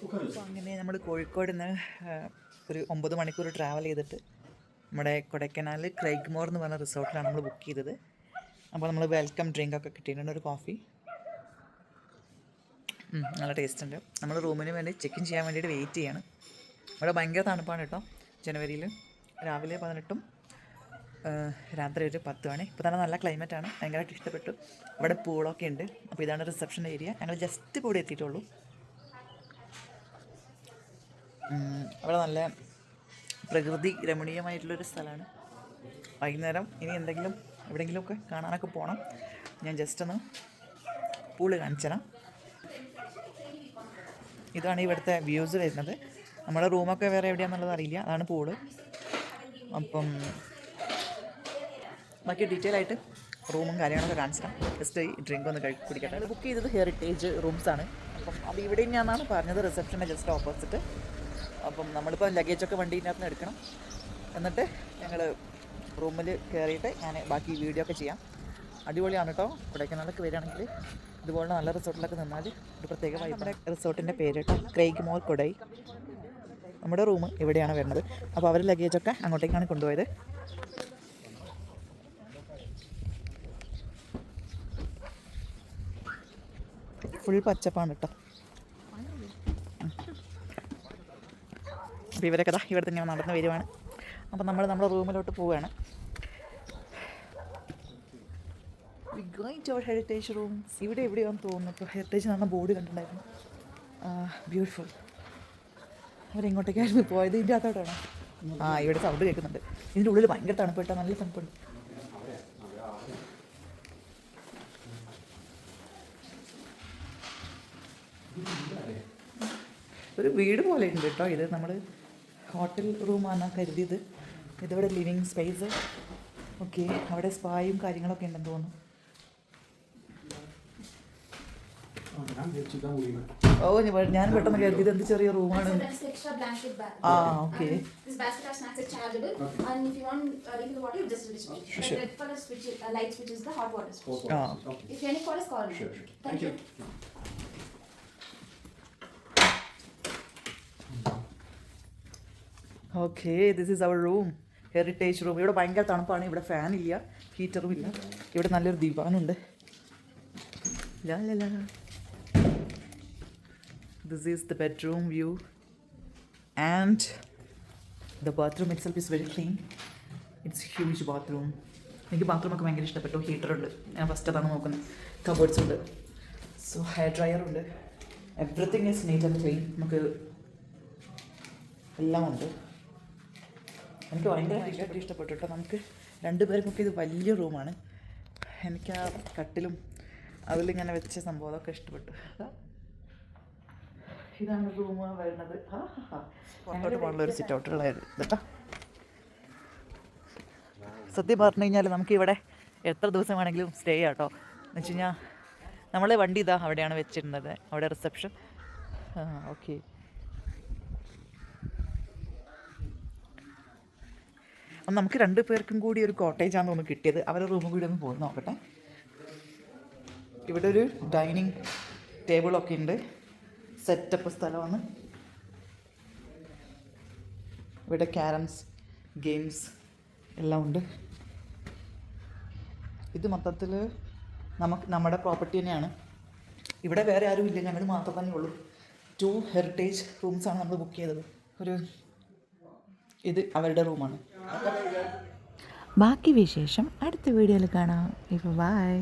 അപ്പോൾ അങ്ങനെ നമ്മൾ കോഴിക്കോട് നിന്ന് ഒരു 9 മണിക്കൂർ ട്രാവൽ ചെയ്തിട്ട് നമ്മുടെ കൊടൈക്കനാൽ ക്രൈഗ്മോർ എന്ന് പറഞ്ഞ റിസോർട്ടിലാണ് നമ്മൾ ബുക്ക് ചെയ്തത്. അപ്പോൾ നമ്മൾ വെൽക്കം ഡ്രിങ്ക് ഒക്കെ കിട്ടിയിട്ടുണ്ട്, ഒരു കോഫി. നല്ല ടേസ്റ്റ് ഉണ്ട്. നമ്മൾ റൂമിന് വേണ്ടി ചെക്ക് ഇൻ ചെയ്യാൻ വേണ്ടിയിട്ട് വെയിറ്റ് ചെയ്യാണ്. ഇവിടെ ഭയങ്കര തണുപ്പാണ് കേട്ടോ. ജനുവരിയിൽ രാവിലെ 18ഉം രാത്രി ഒരു 10 മണി. ഇപ്പോൾ തന്നെ നല്ല ക്ലൈമറ്റാണ്, ഭയങ്കരമായിട്ട് ഇഷ്ടപ്പെട്ടു. ഇവിടെ പൂളൊക്കെ ഉണ്ട്. അപ്പോൾ ഇതാണ് റിസപ്ഷൻ ഏരിയ. ഞങ്ങൾ ജസ്റ്റ് കൂടെ എത്തിയിട്ടുള്ളൂ. അവിടെ നല്ല പ്രകൃതി രമണീയമായിട്ടുള്ളൊരു സ്ഥലമാണ്. വൈകുന്നേരം ഇനി എന്തെങ്കിലും എവിടെയെങ്കിലുമൊക്കെ കാണാനൊക്കെ പോകണം. ഞാൻ ജസ്റ്റ് ഒന്ന് പൂള് കാണിച്ചു തരാം. ഇതാണ് ഇവിടുത്തെ വ്യൂസ് വരുന്നത്. നമ്മുടെ റൂമൊക്കെ വേറെ എവിടെയാണെന്നുള്ളത് അറിയില്ല. അതാണ് പൂള്. അപ്പം ബാക്കി ഡീറ്റെയിൽ ആയിട്ട് റൂമും കാര്യങ്ങളൊക്കെ കാണിച്ചിട്ടാം. ജസ്റ്റ് ഈ ഡ്രിങ്ക് ഒന്ന് കുടിക്കട്ടെ. അത് ബുക്ക് ചെയ്തത് ഹെറിറ്റേജ് റൂംസാണ്. അപ്പം അത് ഇവിടെ തന്നെയാണെന്നാണ് പറഞ്ഞത്, റിസപ്ഷൻ്റെ ജസ്റ്റ് ഓപ്പോസിറ്റ്. അപ്പം നമ്മളിപ്പോൾ ലഗേജൊക്കെ വണ്ടീൻ്റെ നിന്ന് എടുക്കണം. എന്നിട്ട് ഞങ്ങൾ റൂമിൽ കയറിയിട്ട് ഞാൻ ബാക്കി വീഡിയോ ഒക്കെ ചെയ്യാം. അടിപൊളിയാണ് കേട്ടോ. കൊടൈക്കനാലൊക്കെ വരികയാണെങ്കിൽ ഇതുപോലുള്ള നല്ല റിസോർട്ടിലൊക്കെ നിന്നാൽ ഒരു പ്രത്യേക വൈബ്. നമ്മുടെ റിസോർട്ടിൻ്റെ പേര് കേട്ടോ ക്രൈഗ്മോർ കൊടൈ. നമ്മുടെ റൂം ഇവിടെയാണ് വരുന്നത്. അപ്പോൾ അവർ ലഗേജൊക്കെ അങ്ങോട്ടേക്കാണ് കൊണ്ടുപോയത്. ഫുൾ പച്ചപ്പാണ് കേട്ടോ. അപ്പോൾ ഇവരൊക്കെ ഇവിടെ തന്നെ നടന്ന് വരുവാണ്. അപ്പോൾ നമ്മൾ നമ്മുടെ റൂമിലോട്ട് പോവുകയാണ്. We going to our heritage rooms. ഇവിടെ എവിടെയാണെന്ന് തോന്നുന്നു. ഇപ്പോൾ ഹെറിറ്റേജ് എന്ന് പറഞ്ഞ ബോർഡ് കണ്ടിട്ടുണ്ടായിരുന്നു. ബ്യൂട്ടിഫുൾ. അവരെങ്ങോട്ടേക്കായിരുന്നു പോയത്? ഇതിൻ്റെ അകത്തോട്ടാണോ? ഇവിടെ സൗണ്ട് കേൾക്കുന്നുണ്ട്. ഇതിൻ്റെ ഉള്ളിൽ ഭയങ്കര തണുപ്പ് കേട്ടോ, നല്ല തണുപ്പുണ്ട്. ഒരു വീട് പോലെ ഉണ്ട് കേട്ടോ. ഇത് നമ്മൾ ഹോട്ടൽ റൂമാണ് കരുതിയത്. ഇതിവിടെ ലിവിങ് സ്പേസ്. ഓക്കെ, അവിടെ സ്പായും കാര്യങ്ങളൊക്കെ ഉണ്ടെന്ന് തോന്നുന്നു. ഞാൻ പെട്ടെന്ന് കരുതിയത് എന്ത് ചെറിയ റൂമാണ്. Okay. Okay, this is our room, heritage room. ഇവിടെ ഭയങ്കര തണുപ്പാണ്. ഇവിടെ ഫാനില്ല, ഹീറ്ററും ഇല്ല. ഇവിടെ നല്ലൊരു ദിവാനുണ്ട്. This is the bedroom view and the bathroom itself is very clean. It's a huge bathroom. എനിക്ക് ബാത്റൂമൊക്കെ ഭയങ്കര ഇഷ്ടപ്പെട്ടു. ഹീറ്ററുണ്ട്, ഞാൻ ഫസ്റ്റ് അതാണ് നോക്കുന്നത്. കബോർഡ്സ് ഉണ്ട്, സോ ഹെയർ ഡ്രയർ ഉണ്ട്. Everything is neat and clean. നമുക്ക് എല്ലാം ഉണ്ട്. എനിക്ക് ഭയങ്കര ഇഷ്ടപ്പെട്ടു കേട്ടോ. നമുക്ക് 2 പേർക്കൊക്കെ ഇത് വലിയ റൂമാണ്. എനിക്ക് ആ കട്ടിലും അതിലിങ്ങനെ വെച്ച സംഭവം അതൊക്കെ ഇഷ്ടപ്പെട്ടു. ഇതാണ് റൂം വരുന്നത്. പുറത്തോട്ട് പോകാനുള്ള ഒരു സിറ്റ് ഔട്ടുള്ള കേട്ടോ. സത്യം പറഞ്ഞു കഴിഞ്ഞാൽ നമുക്കിവിടെ എത്ര ദിവസം വേണമെങ്കിലും സ്റ്റേ ചെയ്യാം കേട്ടോ. എന്ന് വെച്ച് കഴിഞ്ഞാൽ നമ്മളെ വണ്ടി ഇതാ അവിടെയാണ് വെച്ചിരുന്നത്, അവിടെ റിസപ്ഷൻ. ഓക്കെ, അപ്പം നമുക്ക് 2 പേർക്കും കൂടി ഒരു കോട്ടേജാണ് തോന്നുന്നു കിട്ടിയത്. അവരുടെ റൂമും കൂടി ഒന്ന് പോയി നോക്കട്ടെ. ഇവിടെ ഒരു ഡൈനിങ് ടേബിളൊക്കെ ഉണ്ട്, സെറ്റപ്പ് സ്ഥലമാണ്. ഇവിടെ ക്യാരംസ്, ഗെയിംസ് എല്ലാം ഉണ്ട്. ഇത് മൊത്തത്തിൽ നമ്മുടെ പ്രോപ്പർട്ടി തന്നെയാണ്. ഇവിടെ വേറെ ആരും ഇല്ല, ഞങ്ങൾ മാത്രം തന്നെ ഉള്ളൂ. 2 ഹെറിറ്റേജ് റൂംസാണ് നമ്മൾ ബുക്ക് ചെയ്തത്. ഇത് അവരുടെ റൂമാണ്. ബാക്കി വിശേഷം അടുത്ത വീഡിയോയിൽ കാണാം. ഇപ്പോൾ ബൈ.